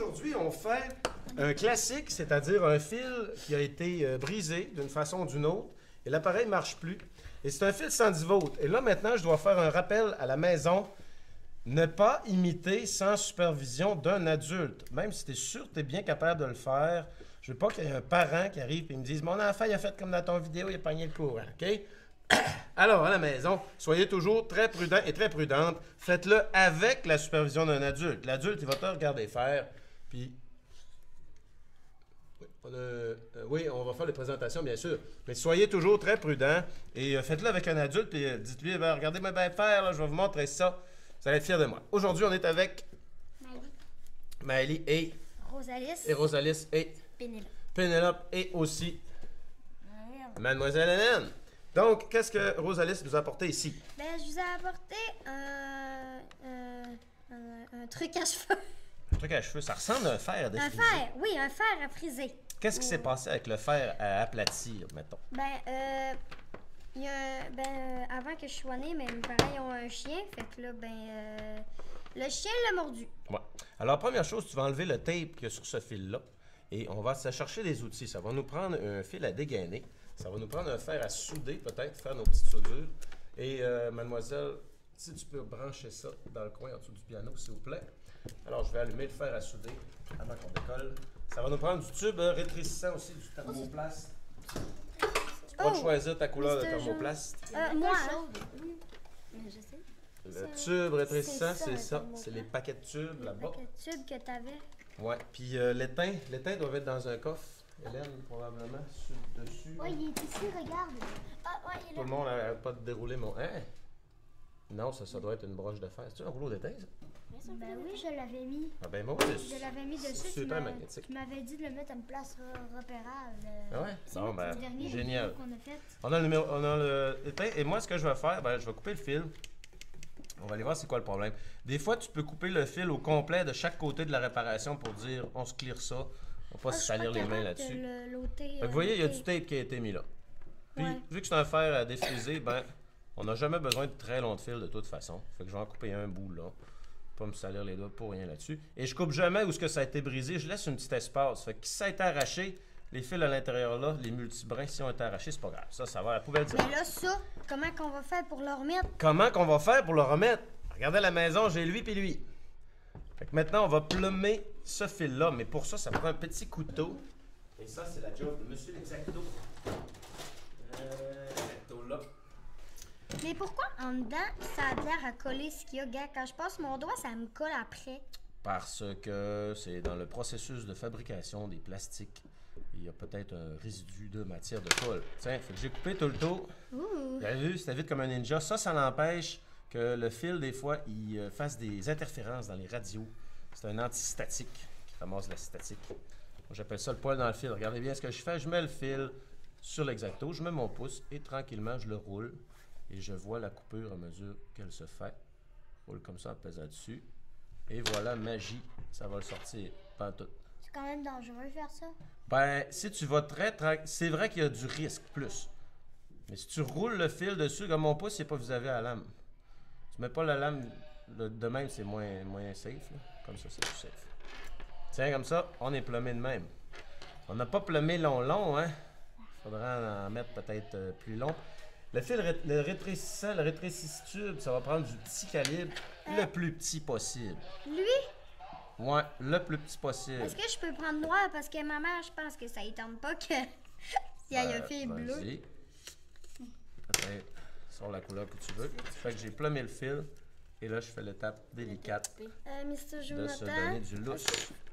Aujourd'hui, on fait un classique, c'est-à-dire un fil qui a été brisé d'une façon ou d'une autre et l'appareil ne marche plus. Et c'est un fil 110 volts. Et là, maintenant, je dois faire un rappel à la maison. Ne pas imiter sans supervision d'un adulte. Même si tu es sûr que tu es bien capable de le faire, je veux pas qu'il y ait un parent qui arrive et me dise « Mon enfant, il a fait comme dans ton vidéo, il a pogné le courant. » OK? Alors, à la maison, soyez toujours très prudent et très prudente. Faites-le avec la supervision d'un adulte. L'adulte, il va te regarder faire, puis... Oui, on va faire les présentations, bien sûr. Mais soyez toujours très prudent et faites-le avec un adulte et dites-lui, regardez-moi bien faire, là, je vais vous montrer ça. Vous allez être fiers de moi. Aujourd'hui, on est avec Maëlie et Rosalis et Pénélope et aussi Mademoiselle Hélène. Donc, qu'est-ce que Rosalis nous a apporté ici? Ben, je vous ai apporté un truc à cheveux. Un truc à cheveux, ça ressemble à un fer à défriser. Un fer, oui, un fer à friser. Qu'est-ce qui s'est passé avec le fer à aplatir, mettons? Ben, avant que je sois née, mes parents ils ont un chien, fait que là, le chien l'a mordu. Ouais. Alors, première chose, tu vas enlever le tape qu'il y a sur ce fil-là et on va se chercher des outils. Ça va nous prendre un fil à dégainer. Ça va nous prendre un fer à souder, peut-être, faire nos petites soudures. Et mademoiselle, si tu peux brancher ça dans le coin en dessous du piano, s'il vous plaît. Alors, je vais allumer le fer à souder avant qu'on décolle. Ça va nous prendre du tube rétrécissant aussi, du thermoplast. Tu peux choisir ta couleur de thermoplast. Moi, Je sais. Le tube rétrécissant, c'est ça. C'est les paquets de tubes là-bas. le tube que t'avais. Ouais. Puis l'étain doit être dans un coffre. Hélène, probablement, sur le dessus. Oui, il est ici, regarde. Ah, ouais, il est Tout là. le monde n'arrête pas de dérouler mon... Hein? Non, ça doit être une broche de fer. C'est-tu un rouleau d'étain, ça? Ben oui, je l'avais mis. Ah ben moi, Je l'avais mis dessus. super magnétique. Tu m'avais dit de le mettre à une place repérable. Ah ouais? C'est Bon, le ben, dernier génial. vidéo qu'on a fait. On a le étain. Et moi, ce que je vais faire, ben, je vais couper le fil. On va aller voir c'est quoi le problème. Des fois, tu peux couper le fil au complet de chaque côté de la réparation pour dire on se clear ça. On va pas se salir les mains là-dessus. Vous voyez, il y a du tape qui a été mis là. Puis, vu que c'est un fer à défriser, ben, on n'a jamais besoin de très long de fil de toute façon. Fait que je vais en couper un bout là. Pas me salir les doigts pour rien là-dessus. Et je coupe jamais où ce que ça a été brisé. Je laisse un petit espace. Fait que si ça a été arraché, les fils à l'intérieur là, les multibrins, si ont été arrachés, c'est pas grave. Ça va à la poubelle direct. Mais là, ça, comment qu'on va faire pour le remettre? Comment qu'on va faire pour le remettre? Regardez à la maison, j'ai lui puis lui. Fait que maintenant, on va plumer ce fil-là. Mais pour ça, ça prend un petit couteau. Et ça, c'est la job de Monsieur l'Exacto. L'exacto là. Mais pourquoi en dedans, ça a l'air à coller ce qu'il y a, gars? Quand je passe mon doigt, ça me colle après. Parce que c'est dans le processus de fabrication des plastiques. Il y a peut-être un résidu de matière de colle. Tiens, fait que j'ai coupé tout le tour. Ouh! Vous avez vu, c'était vite comme un ninja. Ça l'empêche que le fil, des fois, il fasse des interférences dans les radios. C'est un antistatique qui ramasse la statique. Moi, j'appelle ça le poil dans le fil. Regardez bien ce que je fais. Je mets le fil sur l'exacto, je mets mon pouce et tranquillement, je le roule. Et je vois la coupure à mesure qu'elle se fait. Je roule comme ça en pesant dessus. Et voilà, magie, ça va le sortir. Pas tout. C'est quand même dangereux de faire ça. Ben, si tu vas très... C'est vrai qu'il y a du risque, plus. Mais si tu roules le fil dessus, comme mon pouce, c'est pas vis-à-vis à la lame. Tu mets pas la lame de même, c'est moins safe. Là. Comme ça, c'est plus safe. Tiens, comme ça, on est plumé de même. On n'a pas plumé long, hein? Faudra en mettre peut-être plus long. Le fil, le rétrécissant tube, ça va prendre du petit calibre, le plus petit possible. Lui? Ouais, le plus petit possible. Est-ce que je peux prendre noir? Parce que ma mère, je pense que ça ne tente pas que s'il y a un fil bleu. Vas-y. Peut-être sur la couleur que tu veux. Fait que j'ai plumé le fil. Et là, je fais l'étape délicate Mr. de se Jonathan, donner du lousse.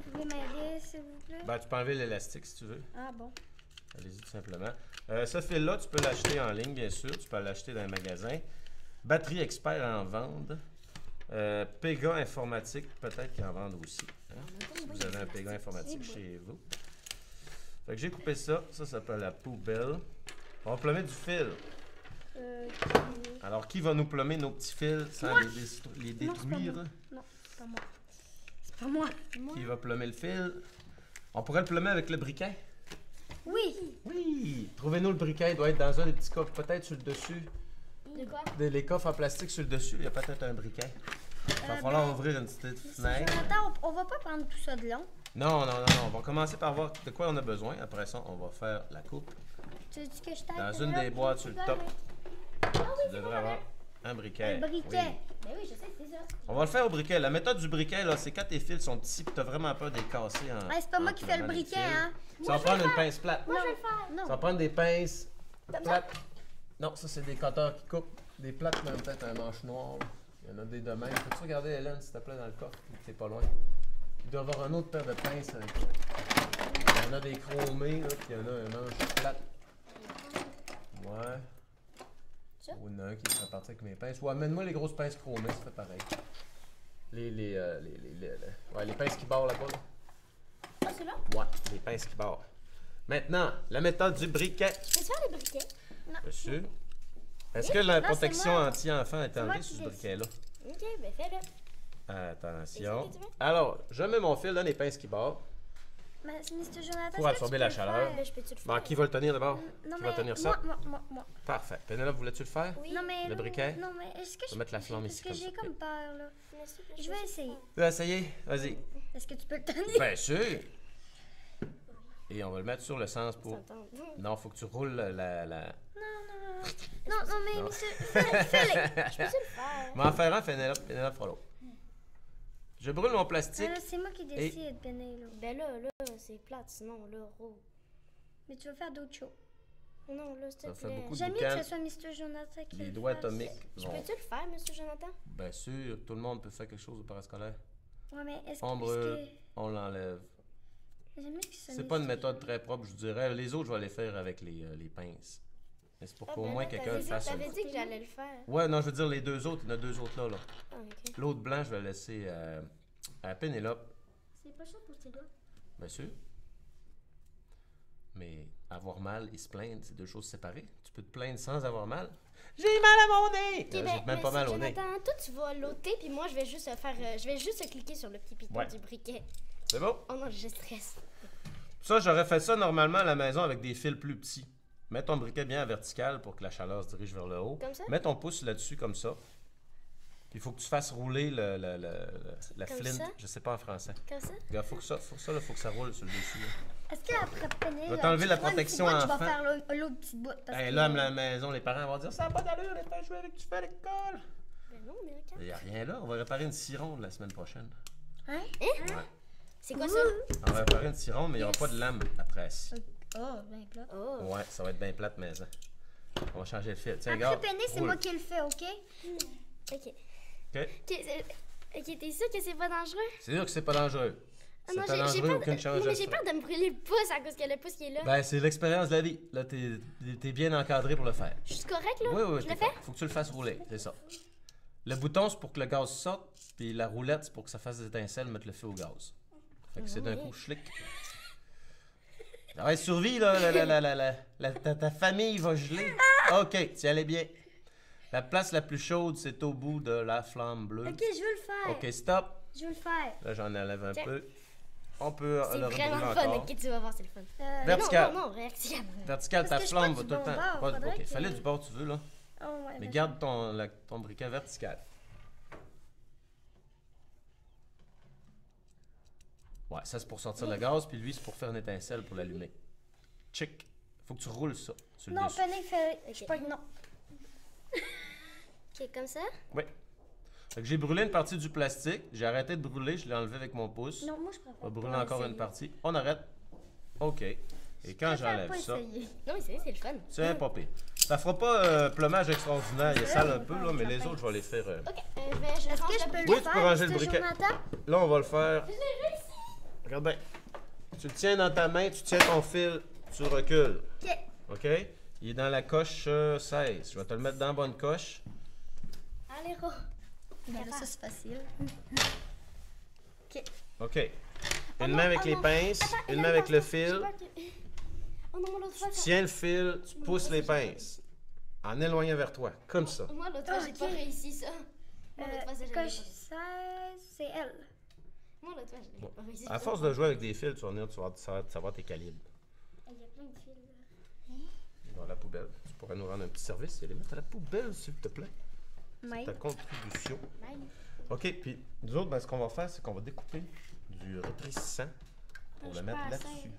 vous pouvez m'aider, s'il vous plaît? Ben, tu peux enlever l'élastique si tu veux. Ah bon. Allez-y tout simplement. Ce fil-là, tu peux l'acheter en ligne, bien sûr. Tu peux l'acheter dans un magasin. Batterie Expert en vente. Pega Informatique, peut-être qu'ils en vendent aussi. Hein? Si vous avez un Pega Informatique chez vous. Fait que j'ai coupé ça. Ça s'appelle la poubelle. On va plumer du fil. Alors, qui va nous plumer nos petits fils sans les détruire? Non, c'est pas moi. C'est pas moi. Qui va plumer le fil? On pourrait le plumer avec le briquet. Oui. Oui! Trouvez-nous le briquet. Il doit être dans un des petits coffres, peut-être sur le dessus. De quoi? Les coffres en plastique sur le dessus, il y a peut-être un briquet. va falloir ouvrir une petite fenêtre. Jonathan, on va pas prendre tout ça de long. Non, on va commencer par voir de quoi on a besoin. Après ça, on va faire la coupe. Tu veux que je t'aide? Dans une des boîtes sur le top, tu devrais avoir un briquet. Un briquet. Oui. Ben oui, je sais, c'est ça. On va le faire au briquet. La méthode du briquet, là, c'est quand tes fils sont petits et tu as vraiment peur de les casser en. Ouais, c'est pas moi en qui fais le clavant les briquet, fils. hein? Ça va prendre une pince plate. Moi, je vais le faire. Non. Ça va prendre des pinces plates. Non, ça, c'est des cutters qui coupent. Des plates, même peut-être un manche noir. Il y en a des de même. Peux-tu regarder, Hélène, s'il te plaît, dans le coffre? T'es pas loin. Il doit y avoir un autre paire de pinces avec. Il y en a des chromés, là, puis il y en a un manche plate. Ouais. Ça? Ou il y en a un qui est parti avec mes pinces. Ouais, amène-moi les grosses pinces chromées, ça fait pareil. Ouais, les pinces qui barrent là-bas. Là. Ah, c'est là? Ouais, les pinces qui barrent. Maintenant, la méthode du briquet. Je peux faire les briquets. Monsieur. Est-ce que la Non, protection c'est moi. anti-enfant est moi enlevée qui sur ce décide. briquet-là? Ok, ben fais-le. Attention. Est-ce que tu veux? Alors, je mets mon fil dans les pinces qui barrent. Mais Mr. Jonathan, Pour est-ce que absorber tu la peux chaleur. le Ben, faire? je peux-tu le faire? Bon, qui va le tenir d'abord? Non, Qui mais va tenir ça? moi. Parfait. Pénélope, voulais-tu le faire? Oui. Non, mais Le là, briquet? Non, mais est-ce que On va mettre la flamme ici, Parce que comme j'ai ça. comme peur, là. Mais s'il te plaît, Je vais essayer. Tu veux essayer? Vas-y. Est-ce que tu peux le tenir? Bien sûr. Et on va le mettre sur le sens pour... T'entends? Non, faut que tu roules la... Non, mais Non. fais-le. Je peux-tu le faire? Mais en faire un, Pénélope fera l'autre. Je brûle mon plastique. Là, c'est moi qui décide, Pénélope. Ben là, c'est plate, sinon, là, Mais tu vas faire d'autres choses. Non, là, s'il te Ça fait plaît. beaucoup de J'aime mieux boucan. que ce soit Mr. Jonathan qui Les le doigts fasse. atomiques Je vont... peux-tu le faire, monsieur Jonathan? Bien sûr, tout le monde peut faire quelque chose au parascolaire. Ouais, mais est-ce On que... brûle, est-ce on l'enlève. que- J'aime mieux que ce soit C'est pas une Mr. méthode très propre, je dirais. Les autres, je vais les faire avec les pinces. Mais c'est pour qu'au ben moins là, quelqu'un le fasse. T'avais dit que j'allais le faire. Ouais, non, je veux dire les deux autres. Il y en a deux autres là. Ah, ok. L'autre blanc, je vais le laisser à Pénélope. C'est pas chaud pour tes doigts. Bien sûr. Mais avoir mal et se plaindre, c'est deux choses séparées. Tu peux te plaindre sans avoir mal. J'ai mal à mon nez! Ok, J'ai ben, même pas mal au nez. Jonathan, toi, tu vas l'ôter, puis moi, je vais juste faire... je vais juste cliquer sur le petit piton Ouais. du briquet. C'est bon? Oh non, je stresse. Ça, j'aurais fait ça normalement à la maison avec des fils plus petits. Mets ton briquet bien à vertical pour que la chaleur se dirige vers le haut. Comme ça? Mets ton pouce là-dessus comme ça. Puis il faut que tu fasses rouler la Comme flinte. ça? Je sais pas en français. Comme ça? Regarde, faut que ça roule sur le dessus. Là. Est-ce qu'après Pénélope... Je vais t'enlever la tu prends une protection petite boîte, enfant. Je vais faire l'autre petite bout. Parce Hey, que- là, à la maison, les parents vont dire ça n'a pas d'allure, les pas jouer avec tu fais à l'école. Ben non, américain. Il n'y a rien là. On va réparer une cironde la semaine prochaine. Hein? Ouais. C'est quoi ça? On va réparer une cironde, mais il n'y aura pas de lame après. Oh, ben plat. Oh. Ouais, ça va être bien plate, mais ça. On va changer le fil. Tiens, Après regarde. Péné, c'est roule. moi qui le fais, OK? Ok. OK? Ok, t'es sûr que c'est pas dangereux? C'est sûr que c'est pas dangereux. Ah C'est non, pas dangereux, aucune non, chance de mais le j'ai faire. peur de me brûler le pouce à cause que le pouce qui est là. Ben, c'est l'expérience de la vie. Là, t'es bien encadré pour le faire. Je suis correct là? Oui, oui, Je t'es le fais? correct. Faut que tu le fasses rouler, c'est ça. Le bouton, c'est pour que le gaz sorte, puis la roulette, c'est pour que ça fasse des étincelles, mettre le feu au gaz. Fait que c'est d'un coup schlick. Ouais, survie, là, ta famille va geler. OK, tu y allais bien. La place la plus chaude, c'est au bout de la flamme bleue. OK, je veux le faire. OK, stop. Je veux le faire. Là, j'en enlève un Tiens. peu. On peut C'est le rebrûler vraiment fun, encore. ok, tu vas voir, c'est le fun. Vertical. Non, vertical. Vertical, Parce ta que je flamme suis va pas tout le du temps. bon bord, faudrait OK, que- fallait du bord tu veux, là. Oh, ouais, Mais ben, garde ton briquet vertical. Ouais, ça c'est pour sortir le gaz, puis lui c'est pour faire une étincelle pour l'allumer. Chic. Faut que tu roules ça sur le Non, dessus. Péné fait... Ok. Je pas non. Ok, comme ça? Oui. Fait que j'ai brûlé une partie du plastique. J'ai arrêté de brûler, je l'ai enlevé avec mon pouce. Non, moi, je On préfère va brûler pas encore essayer. une partie. On arrête. OK. Et quand Je préfère j'enlève pas ça, essayer. Non, mais c'est le fun. c'est pas pire. Ça fera pas plumage extraordinaire, il est sale un peu, là, mais les autres, je vais les faire. Ok, ben, je Est-ce range que je le peux Oui, le tu faire, peux ranger le Mr. briquet. Jonathan? Là, on va le faire. Regarde bien. Tu le tiens dans ta main, tu tiens ton fil, tu recules. OK. OK? Il est dans la coche 16. Je vais te le mettre dans la bonne coche. Allez, Ro. Ben là, ça, c'est facile. OK. Oh Une non, main avec oh les non. pinces, Attends, une Hélène, main avec attends, le j'ai fil. peur que- Oh non, l'autre fois, Tu ça... tiens le fil, tu pousses les pinces. En éloignant vers toi, comme ça. Moi, l'autre fois, j'ai Ok. pas réussi ça. Moi, l'autre fois, ça, j'avais pas Coche réussi. 16, c'est elle. Moi, l'autre fois, j'avais pas réussi. À force de jouer avec des fils, tu vas venir, tu vas savoir tes calibres. Il y a plein de fils. Dans la poubelle. Tu pourrais nous rendre un petit service et les mettre à la poubelle, s'il te plaît. Mike. Ta contribution. Bye. OK, puis nous autres, ben, ce qu'on va faire, c'est qu'on va découper du rétrécissant pour le mettre là-dessus.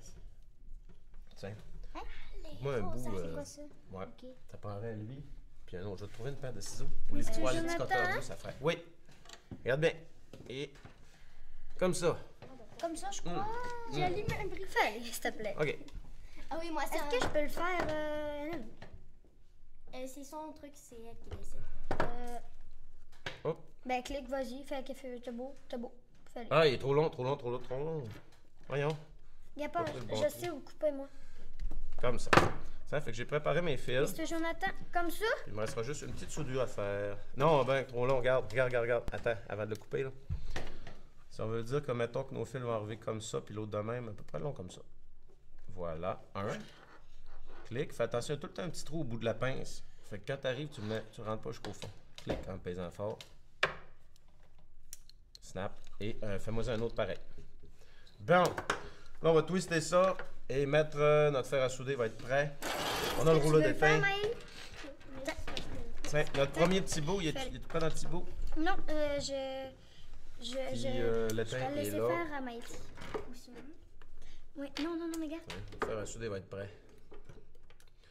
Tiens. Moi, un bout. C'est quoi ça? Ouais. Ok. Ça prendrait lui. Puis un autre. Je vais te trouver une paire de ciseaux. Ou les petits Jonathan? cutters bleus, ça ferait. Oui. Regarde bien. Et comme ça. Comme ça, je crois. J'ai allumé un briquet. Fais, s'il te plaît. OK. Ah oui, moi, c'est Est-ce que je peux le faire, Hélène? c'est son truc, c'est elle qui décide. Hop. Ben, clique, vas-y. Fais que t'es beau. Fais-le. Ah, il est trop long. Voyons. Y a pas, Pas le bon je coup. sais où couper, moi. Comme ça. Ça fait que j'ai préparé mes fils. C'est Jonathan, comme ça? Il me restera juste une petite soudure à faire. Non, ben, trop long. Regarde. Attends, avant de le couper, là. Ça veut dire que, mettons que nos fils vont arriver comme ça, puis l'autre de même, à peu près long comme ça. Voilà. Un. Clique. Fais attention, il y a tout le temps un petit trou au bout de la pince. Fait que quand tu arrives, tu rentres pas jusqu'au fond. Clique en pesant fort. Snap. Et fais-moi un autre pareil. Bon. Là, on va twister ça et mettre notre fer à souder va être prêt. On a le rouleau d'étain. Tiens, notre premier petit bout, il est pas dans le petit bout? Non, Puis je vais l'étain est laisser là. faire à Maïs. Oui, non, mes gars. Le fer à souder va être prêt.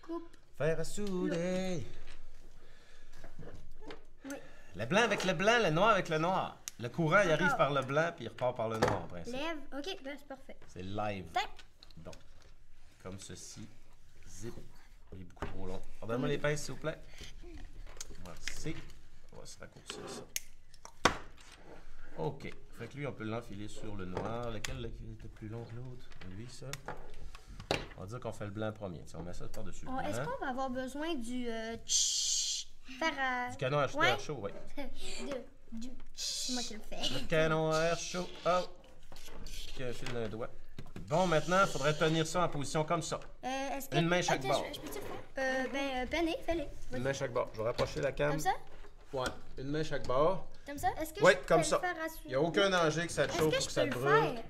Coupe. Fer à souder. Oui. Le blanc avec le blanc, le noir avec le noir. Le courant, il arrive par le blanc, puis il repart par le noir, en principe. Lève. OK, ben, c'est parfait. C'est live. Tac. Donc, comme ceci. Zip. Il est beaucoup trop long. Redonne-moi les pinces, s'il vous plaît. Merci. On va se raccourcir ça. OK. Fait que lui, on peut l'enfiler sur le noir. Lequel était plus long que l'autre? Lui, ça. On va dire qu'on fait le blanc premier. Tiens, on met ça par-dessus. Est-ce qu'on va avoir besoin du faire à... Du canon à Ouais. air chaud, oui. C'est moi qui le fais. Le canon à air chaud. Oh! Qui a un fil d'un doigt. Bon, maintenant, il faudrait tenir ça en position comme ça. Est-ce que... Une main chaque bord. Je peux-tu le faire? Penny, fais-le. Une main chaque bord. Je vais rapprocher la cam. Comme ça? Ouais. Une main chaque bord. Comme ça? Est-ce que Oui, je peux comme le ça. faire à Il n'y a aucun danger que ça te Est-ce chauffe que ou je que ça peux te le brûle. faire?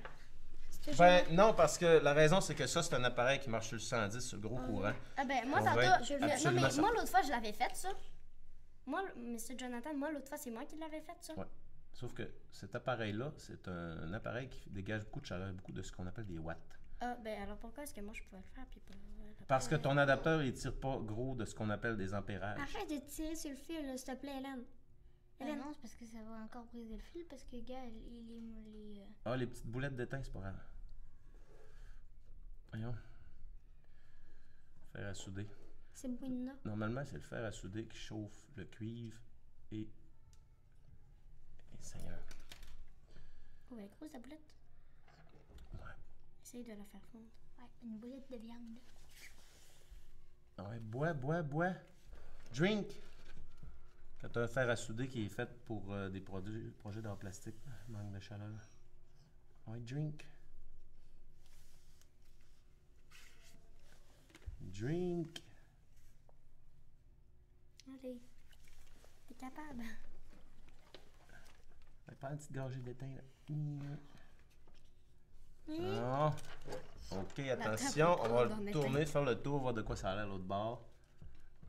C'est Ben non, parce que la raison, c'est que ça, c'est un appareil qui marche sur le 110, sur le gros courant. Ah ben, moi, On tantôt, va je le... Non, absolument mais ça. moi, l'autre fois, je l'avais fait, ça. Moi, Monsieur Jonathan, moi, l'autre fois, c'est moi qui l'avais fait, ça. Ouais. Sauf que cet appareil-là, c'est un appareil qui dégage beaucoup de chaleur, beaucoup de ce qu'on appelle des watts. Ah, ben alors pourquoi est-ce que moi, je pouvais le faire, puis pas... Parce que ton adapteur, il tire pas gros de ce qu'on appelle des ampérages. Arrête de tirer sur le fil, là, s'il te plaît, Hélène. Hélène. non, c'est parce que ça va encore briser le fil, parce que, gars, il est... Ah, les petites boulettes d'étain, c'est pas grave. Voyons. Fer à souder. C'est Bouina. Normalement, c'est le fer à souder qui chauffe le cuivre et Seigneur. Oh, elle est grosse, la boulette. Ouais. Essaye de la faire fondre. Ouais, une boulette de viande. Ouais, bois. Drink. Quand tu as un fer à souder qui est fait pour des projets en plastique, manque de chaleur. Ouais, drink. Drink. Allez. T'es capable. Pas une petite gorgée d'étain, là. Ah. Ok, attention, on va le tourner, faire le tour, voir de quoi ça a l'air à l'autre bord.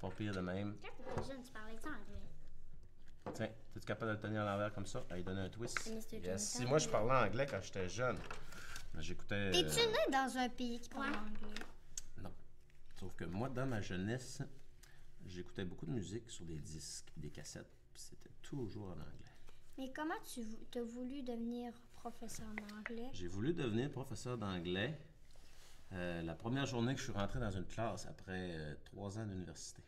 Pas pire de même. Quand t'étais jeune, tu parlais de ça en anglais. Tiens, es-tu capable de le tenir à l'envers comme ça? Allez, donner un twist. Mr. Yes. Jonathan. Si moi je parlais anglais quand j'étais jeune, j'écoutais. T'es-tu né dans un pays qui parle anglais? Non. Sauf que moi, dans ma jeunesse, j'écoutais beaucoup de musique sur des disques, des cassettes, puis c'était toujours en anglais. Mais comment tu as voulu devenir professeur d'anglais? J'ai voulu devenir professeur d'anglais la première journée que je suis rentré dans une classe après 3 ans d'université.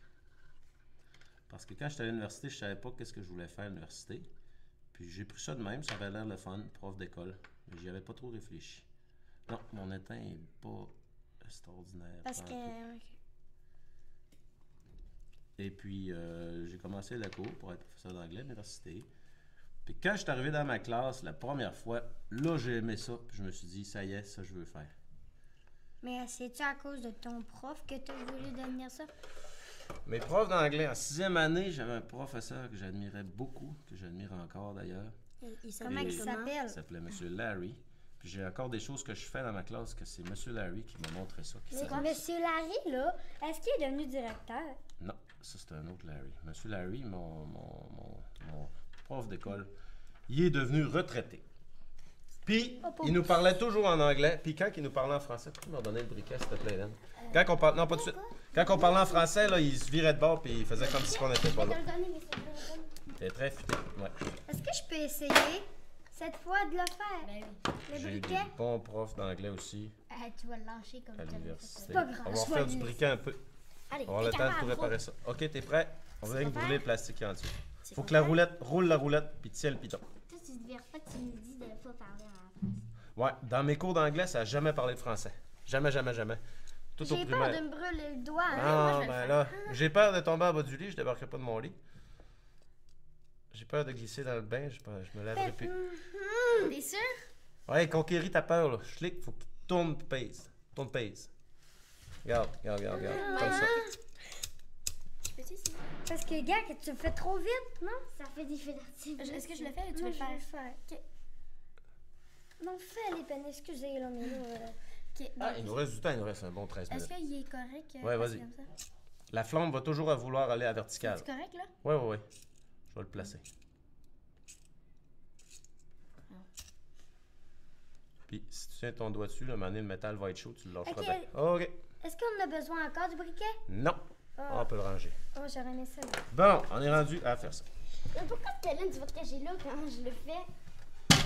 Parce que quand j'étais à l'université, je savais pas qu'est-ce que je voulais faire à l'université. Puis j'ai pris ça de même, ça avait l'air le fun, prof d'école. Mais j'y avais pas trop réfléchi. Non, mon étain est pas extraordinaire. Parce pas que... un peu. Et puis, j'ai commencé la cour pour être professeur d'anglais à l'université. Puis quand je suis arrivé dans ma classe, la première fois, là, j'ai aimé ça. Puis je me suis dit, ça y est, ça, je veux faire. Mais c'est-tu à cause de ton prof que tu as voulu devenir ça? Mes profs d'anglais, en 6e année, j'avais un professeur que j'admirais beaucoup, que j'admire encore d'ailleurs. Comment il s'appelle? Il s'appelait M. Larry. Puis j'ai encore des choses que je fais dans ma classe que c'est M. Larry qui m'a montré ça. Mais Monsieur Larry, là, est-ce qu'il est devenu directeur? Non, ça c'est un autre Larry. M. Larry, mon prof d'école, il est devenu retraité. Puis, Oh, pauvre. il nous parlait toujours en anglais. Puis quand il nous parlait en français, tu peux me donner le briquet, s'il te plaît, Hélène? Quand on parlait... Non, pas tout de suite. Quand on parlait en français, là, il se virait de bord puis il faisait comme si on n'était pas là. C'était très futé. Ouais. Est-ce que je peux essayer cette fois de le faire? Ben oui. Le J'ai eu des briquet? bons profs d'anglais aussi Ah, tu vas le lâcher comme à ça. l'université. C'est pas grave. On va je vais refaire du le briquet un peu. Allez, On va avoir le t'es temps de capable, tout réparer ça. Ok, t'es prêt? On va C'est rien pas brûler le faire. plastique qui est en dessous. C'est Faut pas que la faire. roulette roule la roulette puis tiens le piton. Toi, tu te verras pas que tu me dis de pas parler en France. Ouais, dans mes cours d'anglais, ça n'a jamais parlé de français. Jamais, jamais, jamais. Tout au J'ai peur primaire. de me brûler le doigt. Ah, je vais le ben faire. là, j'ai peur de tomber en bas du lit, je débarquerai pas de mon lit. J'ai peur de glisser dans le bain, je me lèverai plus. T'es sûr? Ouais, conquéris ta peur, là. Schlick, faut qu'il tourne pis pèse. Tourne pèse. Regarde, regarde, regarde, regarde. Comme ça. Peux-tu essayer? Parce que, gars, que tu le fais trop vite, non? Ça fait des feux d'artifice. Est-ce que je le fais ou tu Non, veux le je faire? vais le faire. Ok. Non, fais les peines, excusez, là, mais là... Ok, Ah, bon. il nous reste du temps, il nous reste un bon 13 Est-ce minutes. qu'il est correct? Ouais, passer vas-y. comme ça? La flamme va toujours vouloir aller à verticale. C'est correct, là? Ouais, ouais, ouais. Je vais le placer. Puis, si tu tiens ton doigt dessus, là, à un moment donné, le métal va être chaud, tu le lâcheras Ok. bien. OK. Est-ce qu'on a besoin encore du briquet? Non. Ah. On peut le ranger. Oh, j'aurais aimé ça. Bon, on est rendu à faire ça. Mais pourquoi Hélène, tu vas te cacher là quand je le fais?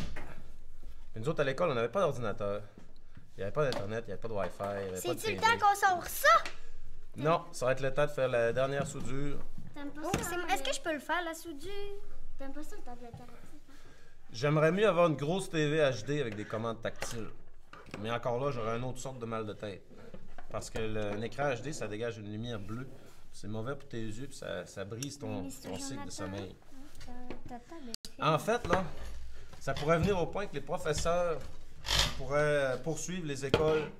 Mais nous autres, à l'école, on n'avait pas d'ordinateur. Il n'y avait pas d'Internet, il n'y avait pas de Wi-Fi, il n'y avait pas de C'est-tu le TV. temps qu'on sort ça? Non, ça va être le temps de faire la dernière soudure. T'aimes pas Oh, ça? c'est- Est-ce que je peux le faire, la soudure? T'aimes pas ça le tablette interactif? Hein? J'aimerais mieux avoir une grosse TV HD avec des commandes tactiles. Mais encore là, j'aurais une autre sorte de mal de tête. Parce que un écran HD, ça dégage une lumière bleue. C'est mauvais pour tes yeux, puis ça brise ton Mais c'est cycle de Jonathan. sommeil. T'attends le film. En fait, là, ça pourrait venir au point que les professeurs pourraient poursuivre les écoles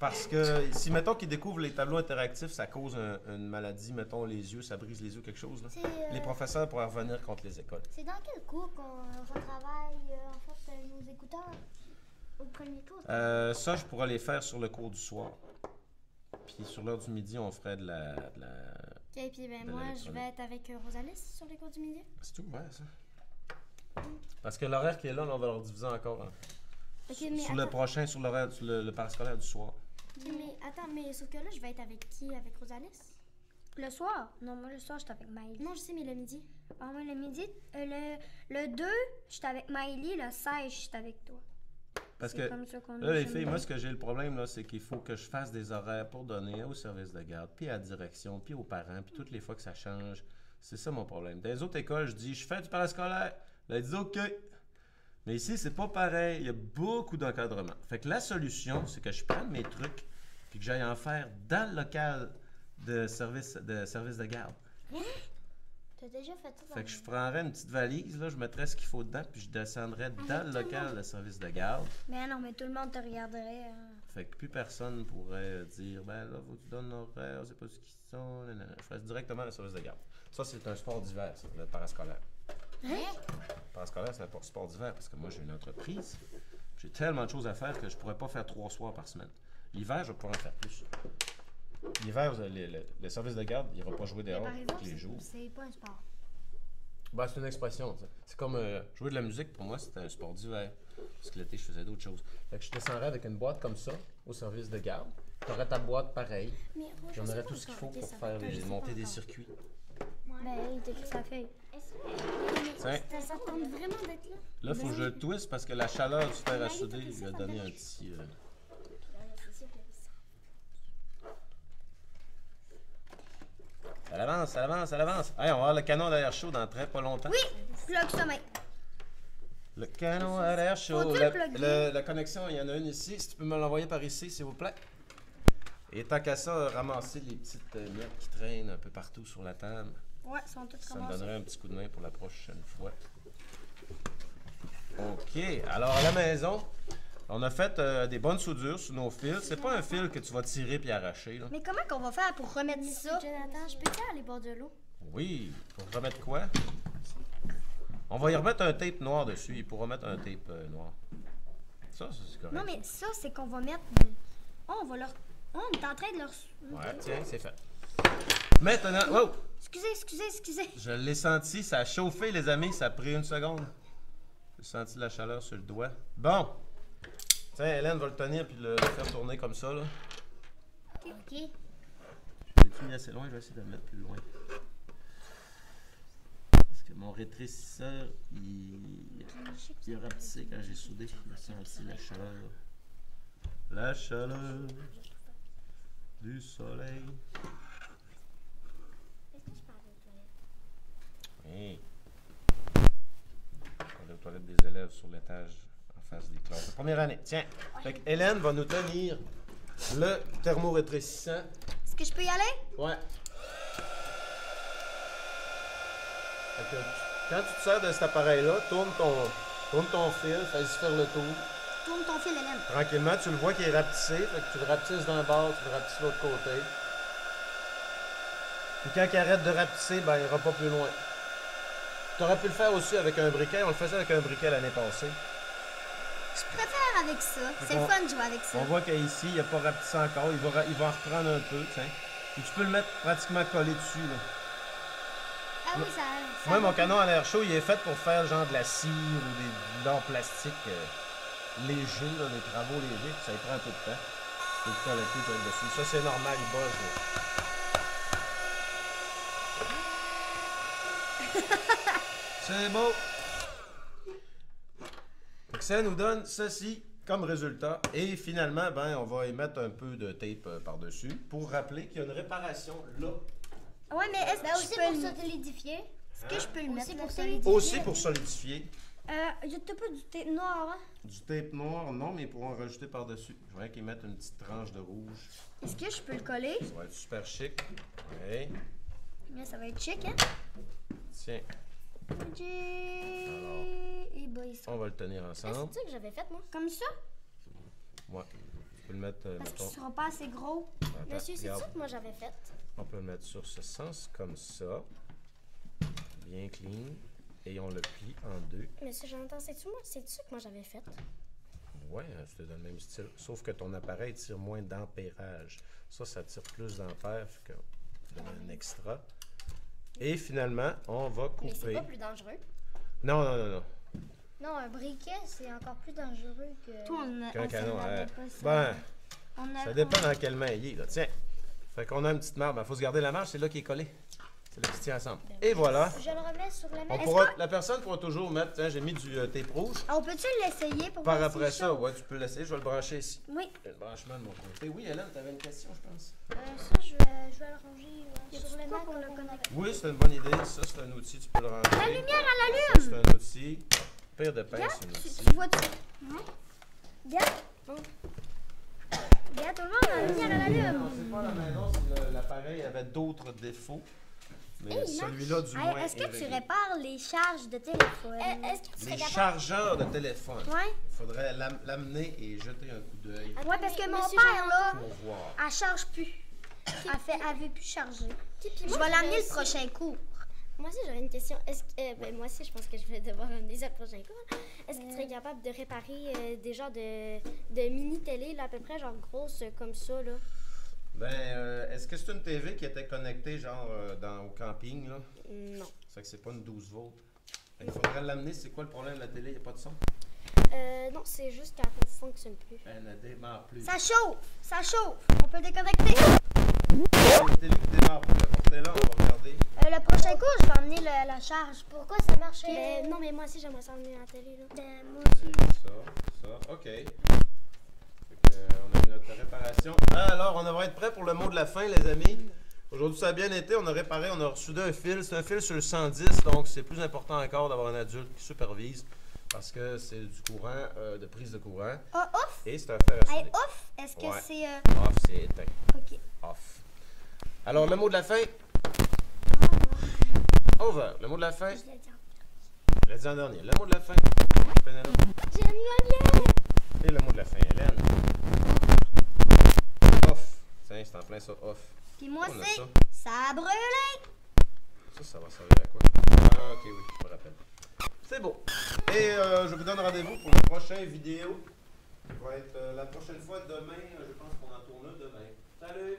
parce que si, mettons, qu'ils découvrent les tableaux interactifs, ça cause une maladie, mettons, les yeux, ça brise les yeux, quelque chose. Là. Les professeurs pourraient revenir contre les écoles. C'est dans quel cours qu'on retravaille en fait nos écouteurs? Au premier cours? Ça, je pourrais les faire sur le cours du soir. Puis sur l'heure du midi, on ferait de la... Ok, puis ben De moi, je l'électronique. vais être avec Rosalis sur les cours du midi. C'est tout, ouais, ça. Parce que l'horaire qui est là, on va leur diviser encore. Hein. Ok, mais Sur le attends. prochain, sur l'horaire, sur le parascolaire du soir. Ok, mais attends, mais sauf que là, je vais être avec qui? Avec Rosalis? Le soir? Non, moi, le soir, j'étais avec Miley. Non, je sais, mais le midi. Ah, moi, le midi, le 2, j'étais avec Miley. Le 16, j'étais avec toi. Parce C'est que comme ça qu'on là, les est filles, jamais- moi, ce que j'ai le problème, là, c'est qu'il faut que je fasse des horaires pour donner au service de garde, puis à la direction, puis aux parents, puis toutes les fois que ça change. C'est ça mon problème. Dans les autres écoles, je dis, je fais du parascolaire. Là, ils disent, OK. Mais ici, c'est pas pareil. Il y a beaucoup d'encadrement. Fait que la solution, c'est que je prenne mes trucs, puis que j'aille en faire dans le local de service de garde. T'as déjà fait ça dans Fait que je prendrais une petite valise, là, je mettrais ce qu'il faut dedans, puis je descendrais dans le local de service de garde. Mais non, mais tout le monde te regarderait. Hein. Fait que plus personne pourrait dire, ben là, faut que tu donnes l'horaire, on sait pas ce qu'ils sont. Nanana. Je ferais directement le service de garde. Ça, c'est un sport d'hiver, ça, le parascolaire. Le parascolaire, c'est un sport d'hiver parce que moi, j'ai une entreprise. J'ai tellement de choses à faire que je pourrais pas faire 3 soirs par semaine. L'hiver, je vais pouvoir en faire plus. L'hiver, le service de garde, il ira pas jouer Mais dehors par exemple, tous les jours. c'est pas un sport. Ben, c'est une expression. Ça. C'est comme jouer de la musique, pour moi, c'était un sport d'hiver. Parce que l'été, je faisais d'autres choses. Fait que je descendrais avec une boîte comme ça, au service de garde. Tu aurais ta boîte pareille. Mais Rose, je J'en sais aurais pas tout ce qu'il faut encore. Ok, pour ça faire va, je sais pas monter des encore. circuits. Ben, il t'écrit sa feuille. Tiens. Ça tente vraiment d'être là? Là, il faut que je le twiste parce que la chaleur du fer à souder lui a donné un petit. Ça avance, ça avance, ça avance. Hey, on va avoir le canon d'air chaud dans très pas longtemps. Oui, plug ça maintenant. Le canon à l'air chaud. Faut-tu le plugger? La connexion, il y en a une ici. Si tu peux me l'envoyer par ici, s'il vous plaît. Et tant qu'à ça, ramasser les petites miettes qui traînent un peu partout sur la table. Ouais, ils sont tous Ça me commencés. donnerait un petit coup de main pour la prochaine fois. OK. Alors, à la maison, on a fait des bonnes soudures sur nos fils. C'est pas un fil que tu vas tirer puis arracher. Là. Mais comment qu'on va faire pour remettre ça? Jonathan, je peux-tu aller boire de l'eau? Oui. Pour remettre quoi? On va y remettre un tape noir dessus. Il pourra mettre un tape noir. Ça, c'est correct. Non, mais ça, c'est qu'on va mettre... Oh, on va leur... Oh, on est en train de leur... Ouais, tiens, c'est fait. Maintenant... Wow! Excusez. Je l'ai senti. Ça a chauffé, les amis. Ça a pris une seconde. J'ai senti la chaleur sur le doigt. Bon! Tiens, Hélène va le tenir puis le faire tourner comme ça, là. Ok. J'ai-tu mis assez loin? Je vais essayer de le mettre plus loin. Parce que mon rétrécisseur, il a rapetissé quand j'ai soudé. J'ai senti la chaleur. La chaleur du soleil. Est-ce que je parle aux toilettes? Hey. On est aux toilettes des élèves sur l'étage en face des classes. Première année. Tiens. Fait que Hélène va nous tenir le thermorétrécissant. Est-ce que je peux y aller? Ouais. Fait que quand tu te sers de cet appareil-là, tourne ton fil, fais-y faire le tour. Tourne ton fil, Hélène. Tranquillement, tu le vois qu'il est rapetissé, fait que tu le rapetisses d'un bord, tu le rapetisses de l'autre côté. Puis quand il arrête de rapetisser, ben il ira pas plus loin. Tu aurais pu le faire aussi avec un briquet, on le faisait avec un briquet l'année passée. Je préfère avec ça. C'est on- fun de jouer avec ça. On voit qu'ici, il n'a pas rapetissé encore, il va en reprendre un peu, tiens. Puis tu peux le mettre pratiquement collé dessus, là. Ah oui, ça. Moi, mon canon à l'air chaud, il est fait pour faire genre de la cire ou de l'or plastique léger, là, des travaux légers, puis ça y prend un peu de temps. Tu peux le collecter direct dessus. Ça, c'est normal, il buzz, là. C'est beau! Fait que ça nous donne ceci comme résultat. Et finalement, ben, on va y mettre un peu de tape par-dessus pour rappeler qu'il y a une réparation là. Ouais, mais est-ce que Ben je aussi peux pour le... solidifier. Est-ce que je peux le mettre Aussi là, pour ça? solidifier. Aussi pour solidifier. Il y a pas du tape noir, hein? Du tape noir, non, mais ils pourront en rajouter par-dessus. Je voudrais qu'ils mettent une petite tranche de rouge. Est-ce que je peux le coller? Ça va être super chic. Ouais. Mais ça va être chic, hein? Tiens, Et boy, ça. on va le tenir Ah, ensemble. c'est ça que j'avais fait, moi. Comme ça? Ouais. Tu peux le mettre, Parce qu'il mettons. sera pas assez gros. Attends, Monsieur, c'est regarde. ça que moi j'avais fait. On peut le mettre sur ce sens, comme ça. Bien clean. Et on le plie en deux. Monsieur Jonathan, c'est-tu ça que moi j'avais fait? Ouais, c'était dans le même style. Sauf que ton appareil tire moins d'ampérage. Ça tire plus d'ampères. Fait que je donne un extra. Et finalement, on va Mais c'est couper. pas plus dangereux. Non, non, non, non. Non, un briquet, c'est encore plus dangereux que. Toi, on Qu'un on canon, savait ouais. pas ça. Ben, On a- ça dépend dans quelle main il est, là. Tiens. Fait qu'on a une petite marge. Il faut se garder la marge, c'est là qui est collé. C'est là qui se tient ensemble. Et voilà. Je le remets sur la On main. pourra, la personne pourra toujours mettre. Tiens, j'ai mis du tape rouge. On peut-tu l'essayer pour Par voir après si ça, chaud? ouais, tu peux l'essayer. Je vais le brancher ici. Oui. Le branchement de mon côté. Oui, Hélène, t'avais une question, je pense. Ça, je vais le ranger sur le quoi main pour le qu'on connecter? Oui, c'est une bonne idée. Ça, c'est un outil, tu peux le ranger. La lumière, elle Ça, allume! c'est un outil. Pire de pince, c'est un outil. Tu vois-tu? Regarde. Regarde, tout le monde, la lumière, elle allume. On sait pas à la maison si l'appareil avait d'autres défauts. Mais celui-là, du moins. Hey, est-ce que est tu réglé. répares les charges de téléphone? Est-ce que tu serais Les capable. chargeurs de téléphone. Ouais. Il faudrait l'amener et jeter un coup d'œil Ouais, parce que mon Monsieur père, là, pour voir. elle charge plus. Elle veut plus charger. Puis Je moi, vais l'amener j'avais le aussi- prochain cours. Moi aussi, j'avais une question. Est-ce que, ben, moi aussi, je pense que je vais devoir amener ça le prochain cours. Est-ce que tu serais capable de réparer des genres de mini-télé, là, à peu près, genre grosses comme ça, là? Ben, est-ce que c'est une TV qui était connectée, genre, au camping, là? Non. C'est que c'est pas une 12 volts. Il faudrait l'amener. C'est quoi le problème de la télé? Il n'y a pas de son? Non, c'est juste qu'elle ne fonctionne plus. Elle ne démarre plus. Ça chauffe, ça chauffe. On peut le déconnecter. La télé qui démarre plus. Apportez-la, on va regarder. Le prochain cours, je vais emmener la charge. Pourquoi ça marchait? Ben, non, mais moi aussi, j'aimerais ça emmener la télé, là. Ben, moi aussi. Ça, OK. Fait que, on a eu notre réparation. Alors, on devrait être prêt pour le mot de la fin, les amis. Aujourd'hui, ça a bien été. On a réparé, on a ressoudé un fil. C'est un fil sur le 110, donc c'est plus important encore d'avoir un adulte qui supervise parce que c'est du courant, de prise de courant. Ah, off. Et c'est un fer à Hey, souder. off. Est-ce que Ouais. c'est... Off, c'est éteint. OK. Off. Alors, le mot de la fin. Over. Le mot de la fin. Je l'ai dit. Je l'ai dit en dernier. Le mot de la fin. Penelope. J'aime l'anglais! Et le mot de la fin, Hélène. Off. Tiens, c'est en plein ça, off. Puis moi, On a c'est... ça. Ça a brûlé. Ça va servir à quoi? Ah, ok, oui, je me rappelle. C'est beau. Et je vous donne rendez-vous pour la prochaine vidéo. Ça va être la prochaine fois demain. Je pense qu'on en tourne demain. Salut!